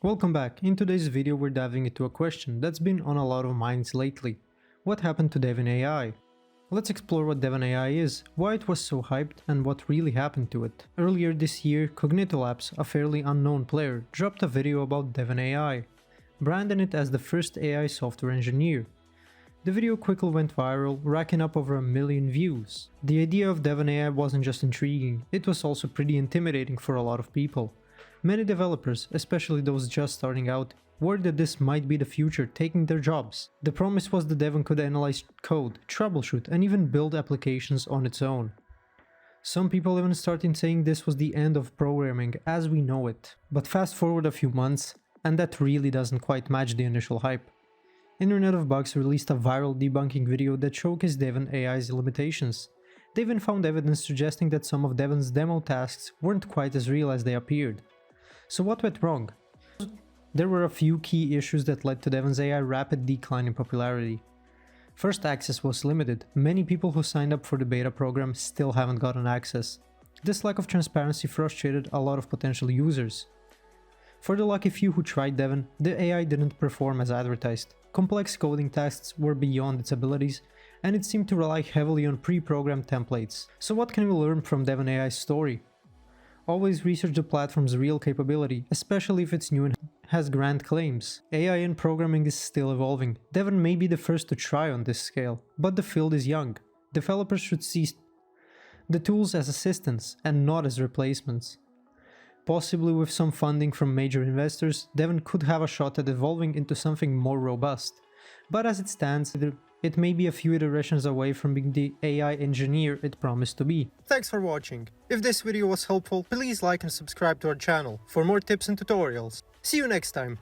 Welcome back. In today's video we're diving into a question that's been on a lot of minds lately. What happened to Devin AI? Let's explore what Devin AI is, why it was so hyped, and what really happened to it. Earlier this year, Cognitolabs, a fairly unknown player, dropped a video about Devin AI, branding it as the first AI software engineer. The video quickly went viral, racking up over 1 million views. The idea of Devin AI wasn't just intriguing, it was also pretty intimidating for a lot of people. Many developers, especially those just starting out, worried that this might be the future taking their jobs. The promise was that Devin could analyze code, troubleshoot, and even build applications on its own. Some people even started saying this was the end of programming as we know it. But fast forward a few months, and that really doesn't quite match the initial hype. Internet of Bugs released a viral debunking video that showcased Devin AI's limitations. They even found evidence suggesting that some of Devin's demo tasks weren't quite as real as they appeared. So what went wrong? There were a few key issues that led to Devin's AI rapid decline in popularity. First, access was limited. Many people who signed up for the beta program still haven't gotten access. This lack of transparency frustrated a lot of potential users. For the lucky few who tried Devin, the AI didn't perform as advertised. Complex coding tasks were beyond its abilities, and it seemed to rely heavily on pre-programmed templates. So what can we learn from Devin AI's story? Always research the platform's real capability, especially if it's new and has grand claims. AI in programming is still evolving. Devin may be the first to try on this scale, but the field is young. Developers should see the tools as assistants and not as replacements. Possibly with some funding from major investors, Devin could have a shot at evolving into something more robust. But as it stands, it may be a few iterations away from being the AI engineer it promised to be. Thanks for watching. If this video was helpful, please like and subscribe to our channel for more tips and tutorials. See you next time.